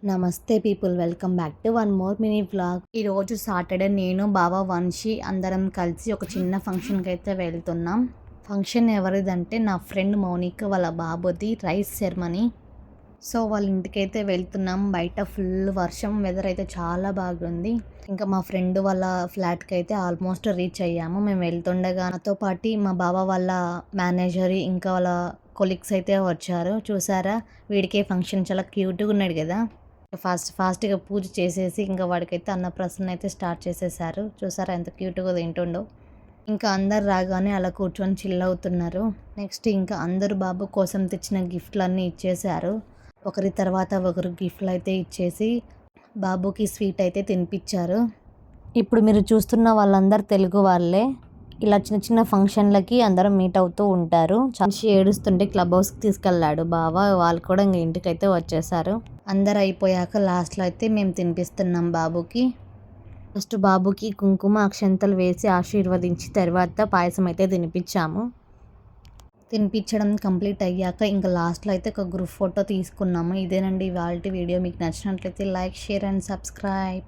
నమస్తే people, welcome back to one more mini vlog. ఈరోజు Saturday నేను బావ వంశీ అందరం కలిసి ఒక చిన్న ఫంక్షన్కి అయితే వెళ్తున్నాం. ఫంక్షన్ ఎవరిదంటే నా ఫ్రెండ్ మౌనిక వాళ్ళ బాబుది రైస్ సెరమనీ. సో వాళ్ళ ఇంటికైతే వెళ్తున్నాం. బయట ఫుల్ వర్షం, వెదర్ అయితే చాలా బాగుంది. ఇంకా మా ఫ్రెండ్ వాళ్ళ ఫ్లాట్కి అయితే ఆల్మోస్ట్ రీచ్ అయ్యాము. మేము వెళ్తుండగా నాతో పాటు మా బావ వాళ్ళ మేనేజర్ ఇంకా వాళ్ళ కొలీగ్స్ అయితే వచ్చారు. చూసారా, వీడికే ఫంక్షన్ చాలా క్యూట్గా ఉన్నాడు కదా. ఫాస్ట్గా పూజ చేసేసి ఇంకా వాడికైతే అన్నప్రసన్న అయితే స్టార్ట్ చేసేసారు. చూసారా ఎంత క్యూట్గా తింటుండో. ఇంకా అందరు రాగానే అలా కూర్చొని చిల్ అవుతున్నారు. నెక్స్ట్ ఇంకా అందరు బాబు కోసం తెచ్చిన గిఫ్ట్లన్నీ ఇచ్చేశారు. ఒకరి తర్వాత ఒకరు గిఫ్ట్లు అయితే ఇచ్చేసి బాబుకి స్వీట్ అయితే తినిపించారు. ఇప్పుడు మీరు చూస్తున్న వాళ్ళందరూ తెలుగు వాళ్ళే. ఇలా చిన్న చిన్న ఫంక్షన్లకి అందరం మీట్ అవుతూ ఉంటారు. మంచి ఏడుస్తుంటే క్లబ్ హౌస్కి తీసుకెళ్ళాడు బావ. వాళ్ళు కూడా ఇంక ఇంటికైతే వచ్చేసారు. అందరు అయిపోయాక లాస్ట్లో అయితే మేము తినిపిస్తున్నాం బాబుకి. ఫస్ట్ బాబుకి కుంకుమ అక్షంతలు వేసి ఆశీర్వదించి తర్వాత పాయసం అయితే తినిపించాము. తినిపించడం కంప్లీట్ అయ్యాక ఇంకా లాస్ట్లో అయితే ఒక గ్రూప్ ఫోటో తీసుకున్నాము. ఇదేనండి ఇవాల్టి వీడియో. మీకు నచ్చినట్లయితే లైక్, షేర్ అండ్ సబ్స్క్రైబ్.